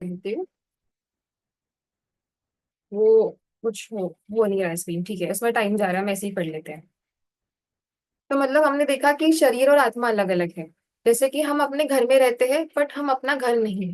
कहते हो वो कुछ हो नहीं रहा है स्क्रीन। ठीक है, उसमें टाइम जा रहा है, हम ऐसे ही पढ़ लेते हैं। तो मतलब हमने देखा कि शरीर और आत्मा अलग अलग है। जैसे कि हम अपने घर में रहते हैं बट हम अपना घर नहीं है,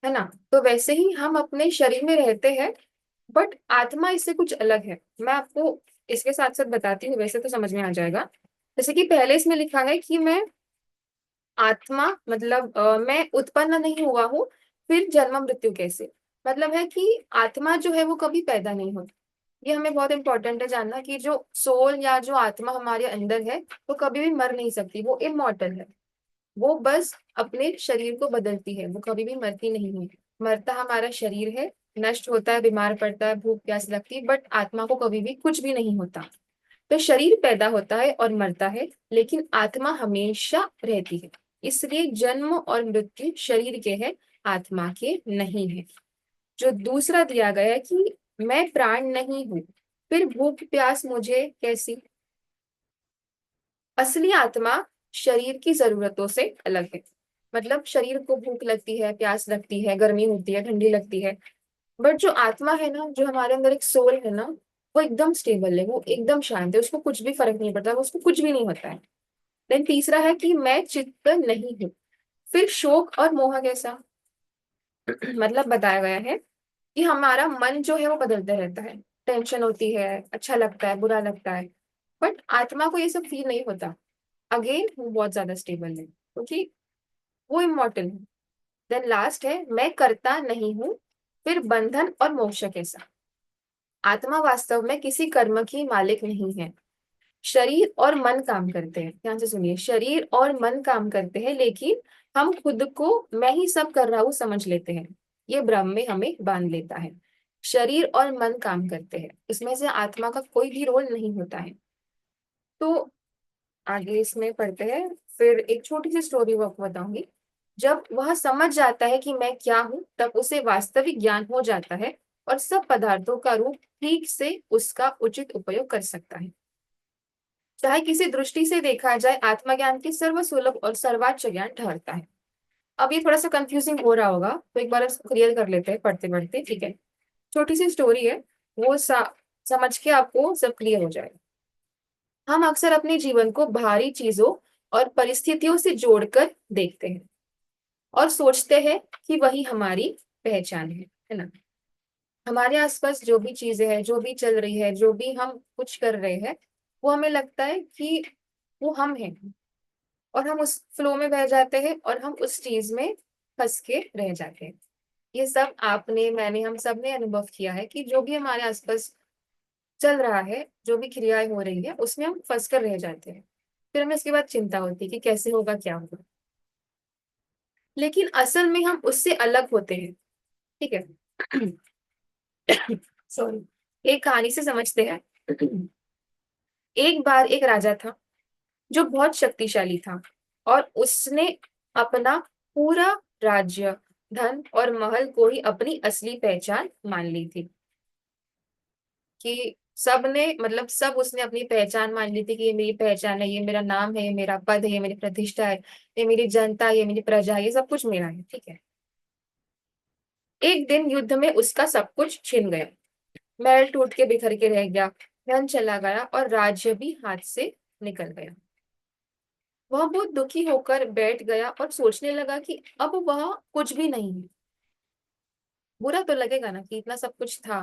है ना। तो वैसे ही हम अपने शरीर में रहते हैं बट आत्मा इससे कुछ अलग है। मैं आपको इसके साथ साथ बताती हूँ, वैसे तो समझ में आ जाएगा। जैसे कि पहले इसमें लिखा है कि मैं आत्मा मतलब मैं उत्पन्न नहीं हुआ हूँ, फिर जन्म मृत्यु कैसे। मतलब है कि आत्मा जो है वो कभी पैदा नहीं होती। ये हमें बहुत इंपॉर्टेंट है जानना कि जो सोल या जो आत्मा हमारे अंदर है वो कभी भी मर नहीं सकती, वो इमॉर्टल है। वो बस अपने शरीर को बदलती है, वो कभी भी मरती नहीं है। मरता हमारा शरीर है, नष्ट होता है, बीमार पड़ता है, भूख प्यास लगती है, बट आत्मा को कभी भी कुछ भी नहीं होता। तो शरीर पैदा होता है और मरता है, लेकिन आत्मा हमेशा रहती है। इसलिए जन्म और मृत्यु शरीर के है, आत्मा के नहीं है। जो दूसरा दिया गया है कि मैं प्राण नहीं हूं, फिर भूख प्यास मुझे कैसी। असली आत्मा शरीर की जरूरतों से अलग है। मतलब शरीर को भूख लगती है, प्यास लगती है, गर्मी होती है, ठंडी लगती है, बट जो आत्मा है ना, जो हमारे अंदर एक सोल है ना, वो एकदम स्टेबल है, वो एकदम शांत है, उसको कुछ भी फर्क नहीं पड़ता, उसको कुछ भी नहीं होता है। देन तीसरा है कि मैं चित्त नहीं हूँ, फिर शोक और मोह कैसा। मतलब बताया गया है कि हमारा मन जो है वो बदलते रहता है। टेंशन होती है, अच्छा लगता है, बुरा लगता है, बट आत्मा को ये सब फील नहीं होता। अगेन वो बहुत ज्यादा स्टेबल है क्योंकि वो इमॉर्टल है। देन लास्ट है मैं करता नहीं हूँ, फिर बंधन और मोक्ष कैसा। आत्मा वास्तव में किसी कर्म की मालिक नहीं है। शरीर और मन काम करते हैं, ध्यान से सुनिए, शरीर और मन काम करते हैं, लेकिन हम खुद को मैं ही सब कर रहा हूँ समझ लेते हैं। ये भ्रम में हमें बांध लेता है। शरीर और मन काम करते हैं, इसमें से आत्मा का कोई भी रोल नहीं होता है। तो आगे इसमें पढ़ते हैं। फिर एक छोटी सी स्टोरी वो आपको बताऊंगी। जब वह समझ जाता है कि मैं क्या हूं, तब उसे वास्तविक ज्ञान हो जाता है और सब पदार्थों का रूप ठीक से उसका उचित उपयोग कर सकता है। चाहे किसी दृष्टि से देखा जाए, आत्मज्ञान की सर्वसुलभ और सर्वोच्च ज्ञान ठहरता है। अब ये थोड़ा सा कंफ्यूजिंग हो रहा होगा, तो एक बार इसको क्लियर कर लेते हैं पढ़ते पढ़ते, ठीक है। छोटी सी स्टोरी है, वो समझ के आपको सब क्लियर हो जाएगा। हम अक्सर अपने जीवन को बाहरी चीजों और परिस्थितियों से जोड़कर देखते हैं और सोचते हैं कि वही हमारी पहचान है ना। हमारे आसपास जो भी चीजें हैं, जो भी चल रही है, जो भी हम कुछ कर रहे हैं, वो हमें लगता है कि वो हम हैं, और हम उस फ्लो में बह जाते हैं और हम उस चीज में फंस के रह जाते हैं। ये सब आपने, मैंने, हम सब ने अनुभव किया है कि जो भी हमारे आसपास चल रहा है, जो भी क्रियाएं हो रही है, उसमें हम फंस कर रह जाते हैं। फिर हमें इसके बाद चिंता होती है कि कैसे होगा, क्या होगा। लेकिन असल में हम उससे अलग होते हैं, ठीक है। सॉरी। एक कहानी से समझते हैं। एक बार एक राजा था जो बहुत शक्तिशाली था, और उसने अपना पूरा राज्य, धन और महल को ही अपनी असली पहचान मान ली थी। कि सब ने, मतलब सब, उसने अपनी पहचान मान ली थी कि ये मेरी पहचान है, ये मेरा नाम है, ये मेरा पद है, ये मेरी प्रतिष्ठा है, ये मेरी जनता है, ये मेरी प्रजा है, ये सब कुछ मेरा है, ठीक है। एक दिन युद्ध में उसका सब कुछ छिन गया। महल टूट के बिखर के रह गया, धन चला गया और राज्य भी हाथ से निकल गया। वह बहुत दुखी होकर बैठ गया और सोचने लगा कि अब वह कुछ भी नहीं है। बुरा तो लगेगा ना कि इतना सब कुछ था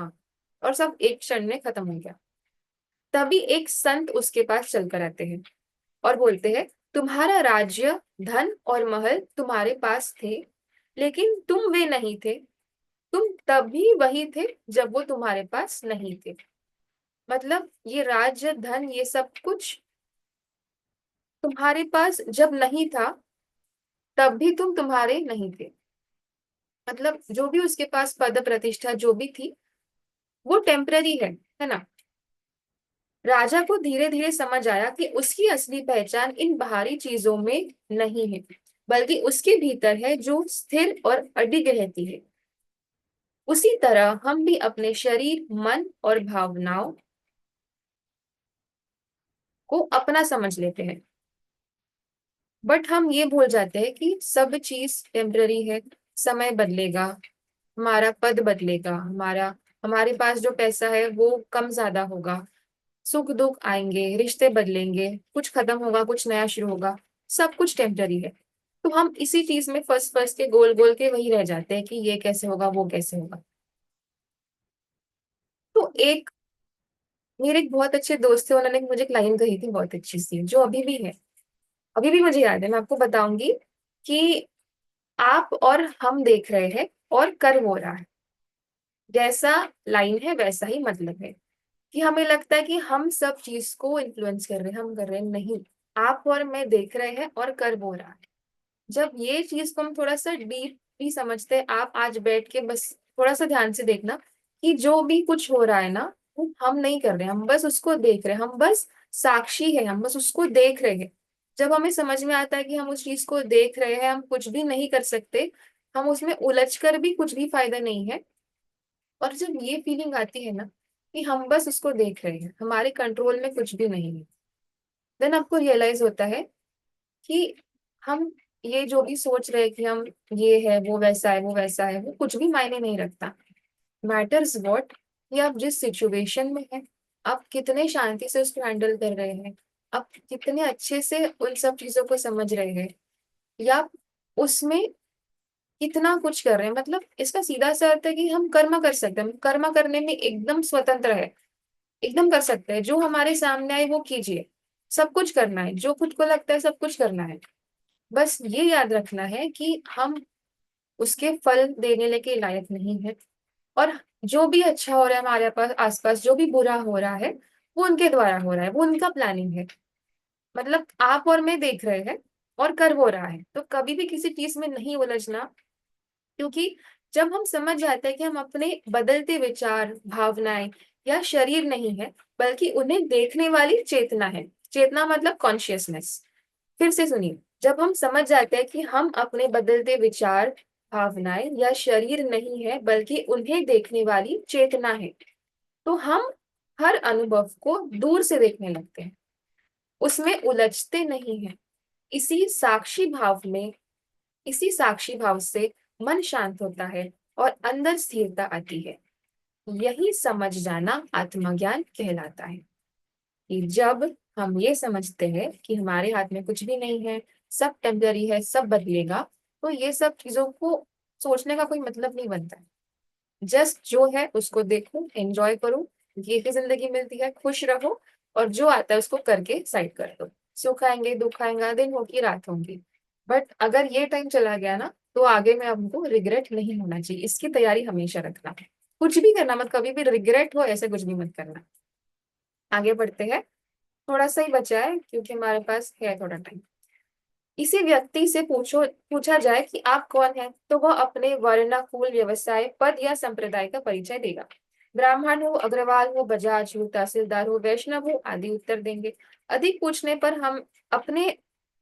और सब एक क्षण में खत्म हो गया। तभी एक संत उसके पास चलकर आते हैं और बोलते हैं, तुम्हारा राज्य, धन और महल तुम्हारे पास थे, लेकिन तुम वे नहीं थे। तुम तभी वही थे जब वो तुम्हारे पास नहीं थे। मतलब ये राज्य, धन, ये सब कुछ तुम्हारे पास जब नहीं था, तब भी तुम तुम्हारे नहीं थे। मतलब जो भी उसके पास पद प्रतिष्ठा जो भी थी, वो टेम्पररी है ना। राजा को धीरे धीरे समझ आया कि उसकी असली पहचान इन बाहरी चीजों में नहीं है, बल्कि उसके भीतर है, जो स्थिर और अडिग रहती है। उसी तरह हम भी अपने शरीर, मन और भावनाओं को अपना समझ लेते हैं, बट हम ये भूल जाते हैं कि सब चीज टेम्पररी है। समय बदलेगा, हमारा पद बदलेगा, हमारे पास जो पैसा है वो कम ज्यादा होगा, सुख दुख आएंगे, रिश्ते बदलेंगे, कुछ खत्म होगा, कुछ नया शुरू होगा। सब कुछ टेम्पररी है। तो हम इसी चीज में फंस फंस के गोल गोल के वही रह जाते हैं कि ये कैसे होगा, वो कैसे होगा। तो एक मेरे एक बहुत अच्छे दोस्त थे, उन्होंने मुझे एक लाइन कही थी बहुत अच्छी सी, जो अभी भी है, अभी भी मुझे याद है, मैं आपको बताऊंगी कि आप और हम देख रहे हैं और कर वो रहा है। जैसा लाइन है वैसा ही मतलब है। कि हमें लगता है कि हम सब चीज को इन्फ्लुएंस कर रहे हैं, हम कर रहे हैं, नहीं। आप और मैं देख रहे हैं और कर वो रहा है। जब ये चीज को हम थोड़ा सा डीप भी समझते हैं, आप आज बैठ के बस थोड़ा सा ध्यान से देखना कि जो भी कुछ हो रहा है ना, वो हम नहीं कर रहे, हम बस उसको देख रहे हैं, हम बस साक्षी है, हम बस उसको देख रहे हैं। जब हमें समझ में आता है कि हम उस चीज को देख रहे हैं, हम कुछ भी नहीं कर सकते, हम उसमें उलझ कर भी कुछ भी फायदा नहीं है। और जब ये फीलिंग आती है ना कि हम बस उसको देख रहे हैं, हमारे कंट्रोल में कुछ भी नहीं है, देन आपको रियलाइज होता है कि हम ये जो भी सोच रहे हैं कि हम ये है, वो वैसा है, वो वैसा है, वो कुछ भी मायने नहीं रखता। मैटर्स व्हाट, कि आप जिस सिचुएशन में हैं, आप कितने शांति से उसको हैंडल कर रहे हैं, आप कितने अच्छे से उन सब चीजों को समझ रहे हैं, या आप उसमें कितना कुछ कर रहे हैं। मतलब इसका सीधा सा अर्थ है कि हम कर्म कर सकते हैं, हम कर्म करने में एकदम स्वतंत्र है, एकदम कर सकते हैं, जो हमारे सामने आए वो कीजिए। सब कुछ करना है, जो खुद को लगता है सब कुछ करना है। बस ये याद रखना है कि हम उसके फल देने लेके लायक नहीं है। और जो भी अच्छा हो रहा है हमारे पास आसपास, जो भी बुरा हो रहा है, वो उनके द्वारा हो रहा है, वो उनका प्लानिंग है। मतलब आप और मैं देख रहे हैं और कर वो रहा है, तो कभी भी किसी चीज में नहीं उलझना। क्योंकि जब हम समझ जाते हैं कि हम अपने बदलते विचार, भावनाएं या शरीर नहीं है, बल्कि उन्हें देखने वाली चेतना है। चेतना मतलब कॉन्शियसनेस। फिर से सुनिए, जब हम समझ जाते हैं कि हम अपने बदलते विचार, भावनाएं या शरीर नहीं है, बल्कि उन्हें देखने वाली चेतना है, तो हम हर अनुभव को दूर से देखने लगते हैं, उसमें उलझते नहीं हैं। इसी साक्षी भाव में इसी साक्षी भाव से मन शांत होता है और अंदर स्थिरता आती है। यही समझ जाना आत्मज्ञान कहलाता है। कि जब हम ये समझते हैं कि हमारे हाथ में कुछ भी नहीं है, सब टेम्पररी है, सब बदलेगा, तो ये सब चीजों को सोचने का कोई मतलब नहीं बनता है। जस्ट जो है उसको देखो, एंजॉय करो, ये ही जिंदगी मिलती है, खुश रहो, और जो आता है उसको करके साइड कर दो। सुख आएंगे, दुख आएगा, दिन होगी, रात होगी, बट अगर ये टाइम चला गया ना, तो आगे में हमको रिग्रेट नहीं होना चाहिए, इसकी तैयारी हमेशा रखना। कुछ भी करना मत, कभी भी रिग्रेट हो ऐसे कुछ भी मत करना। आगे बढ़ते हैं, थोड़ा सा ही बचा है क्योंकि हमारे पास है थोड़ा टाइम। इसी व्यक्ति से पूछा जाए कि आप कौन हैं, तो वह अपने वर्ण, कुल, व्यवसाय, पद या संप्रदाय का परिचय देगा। ब्राह्मण हो, अग्रवाल हो, बजाज हो, तहसीलदार हो, वैष्णव हो, आदि उत्तर देंगे। अधिक पूछने पर हम अपने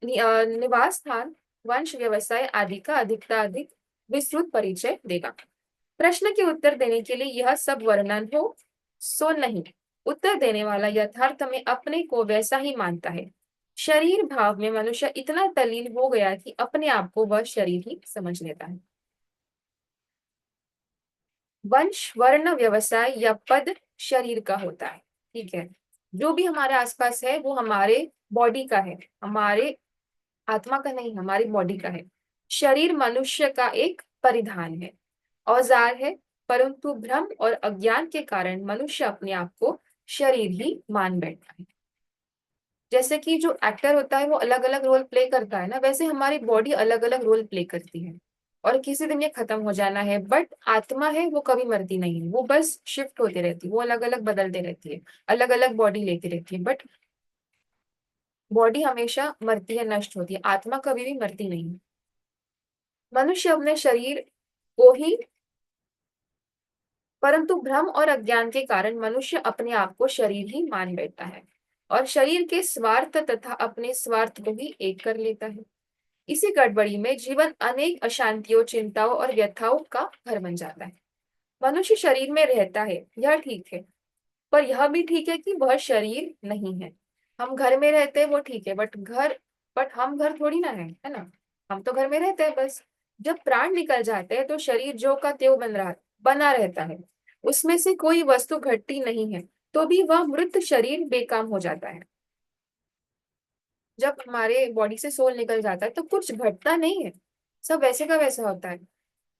निवास स्थान, वंश, व्यवसाय आदि का अधिक विस्तृत परिचय देगा। प्रश्न के उत्तर देने के लिए यह सब वर्णन हो सो नहीं। उत्तर देने वाला यथार्थ में अपने को वैसा ही मानता है। शरीर भाव में मनुष्य इतना तल्लीन हो गया कि अपने आप को वह शरीर ही समझ लेता है। वंश, वर्ण, व्यवसाय या पद शरीर का होता है। ठीक है, जो भी हमारे आसपास है वो हमारे बॉडी का है, हमारे आत्मा का नहीं, हमारी बॉडी का है। शरीर मनुष्य का एक परिधान है, औजार है। परंतु भ्रम और अज्ञान के कारण मनुष्य अपने आप को शरीर ही मान बैठा है। जैसे कि जो एक्टर होता है वो अलग अलग रोल प्ले करता है ना, वैसे हमारी बॉडी अलग अलग रोल प्ले करती है। और किसी दिन ये खत्म हो जाना है, बट आत्मा है वो कभी मरती नहीं है, वो बस शिफ्ट होती रहती है, वो अलग अलग बदलते रहती है, अलग अलग बॉडी लेती रहती है। बट बॉडी हमेशा मरती है, नष्ट होती है, आत्मा कभी भी मरती नहीं है। मनुष्य अपने शरीर को ही परंतु भ्रम और अज्ञान के कारण मनुष्य अपने आप को शरीर ही मान बैठता है, और शरीर के स्वार्थ तथा अपने स्वार्थ को भी एक कर लेता है। इसी गड़बड़ी में जीवन अनेक अशांतियों, चिंताओं और व्यथाओं का घर बन जाता है। मनुष्य शरीर में रहता है, यह ठीक है, पर यह भी ठीक है कि वह शरीर नहीं है। हम घर में रहते हैं वो ठीक है, बट हम घर थोड़ी ना है, है ना। हम तो घर में रहते हैं बस। जब प्राण निकल जाते हैं तो शरीर जो का त्यों बना रहता है, उसमें से कोई वस्तु घटती नहीं है, तो भी वह मृत शरीर बेकाम हो जाता है। जब हमारे बॉडी से सोल निकल जाता है तो कुछ घटता नहीं है, सब वैसे का वैसा होता है।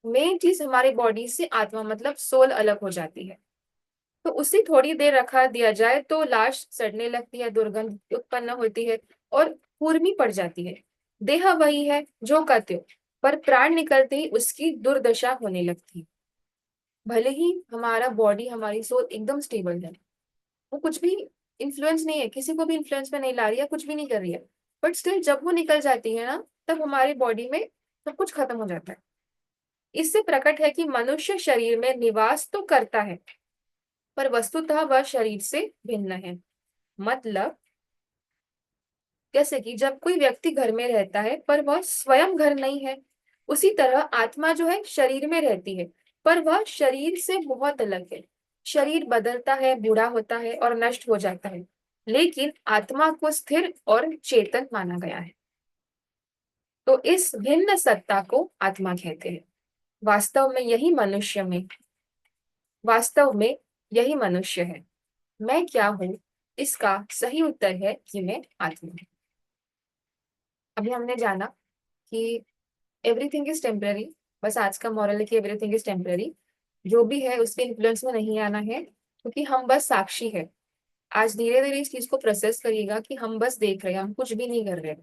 मेन चीज हमारे बॉडी से आत्मा मतलब सोल अलग हो जाती है। तो उसे थोड़ी देर रखा दिया जाए तो लाश सड़ने लगती है, दुर्गंध उत्पन्न होती है और कुर्मी पड़ जाती है। देह वही है जो का त्यों, पर प्राण निकलते ही उसकी दुर्दशा होने लगती है। भले ही हमारा बॉडी हमारी सोल एकदम स्टेबल है, वो कुछ भी इन्फ्लुएंस नहीं है, किसी को भी इन्फ्लुएंस में नहीं ला रही है, कुछ भी नहीं कर रही है, बट स्टिल जब वो निकल जाती है ना, तब हमारी बॉडी में सब कुछ खत्म हो जाता है। इससे प्रकट है कि मनुष्य शरीर में निवास तो करता है, पर वस्तुतः वह शरीर से भिन्न है। मतलब जैसे कि जब कोई व्यक्ति घर में रहता है पर वह स्वयं घर नहीं है, उसी तरह आत्मा जो है शरीर में रहती है, पर वह शरीर से बहुत अलग है। शरीर बदलता है, बूढ़ा होता है और नष्ट हो जाता है, लेकिन आत्मा को स्थिर और चेतन माना गया है। तो इस भिन्न सत्ता को आत्मा कहते हैं। वास्तव में यही मनुष्य में वास्तव में यही मनुष्य है। मैं क्या हूँ? इसका सही उत्तर है कि मैं आत्मा हूँ। अभी हमने जाना कि एवरीथिंग इज टेम्पररी। बस आज का मॉरल है कि एवरीथिंग इज टेम्पररी। जो भी है उसके इन्फ्लुएंस में नहीं आना है, क्योंकि हम बस साक्षी है। आज धीरे धीरे इस चीज को प्रोसेस करिएगा कि हम बस देख रहे हैं, हम कुछ भी नहीं कर रहे।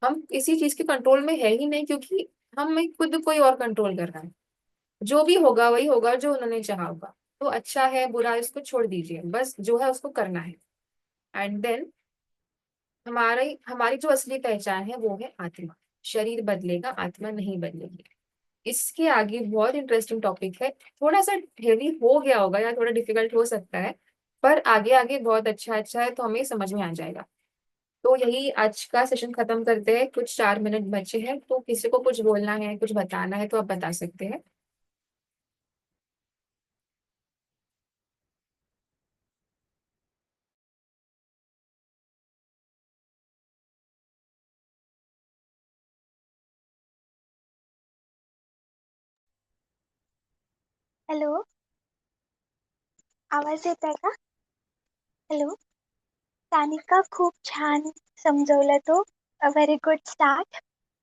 हम किसी चीज के कंट्रोल में है ही नहीं, क्योंकि हम में खुद कोई और कंट्रोल कर रहा है। जो भी होगा वही होगा जो उन्होंने चाहा होगा। तो अच्छा है बुरा है इसको छोड़ दीजिए, बस जो है उसको करना है। एंड देन हमारी हमारी जो असली पहचान है वो है आत्मा। शरीर बदलेगा, आत्मा नहीं बदलेगी। इसके आगे बहुत इंटरेस्टिंग टॉपिक है। थोड़ा सा हेवी हो गया होगा या थोड़ा डिफिकल्ट हो सकता है, पर आगे आगे बहुत अच्छा अच्छा है, तो हमें समझ में आ जाएगा। तो यही आज का सेशन खत्म करते हैं। कुछ 4 मिनट बचे हैं, तो किसी को कुछ बोलना है, कुछ बताना है तो आप बता सकते हैं। हॅलो, आवाज येत आहे का? हॅलो, सानिका खूप छान समजवलं तू. A very good start.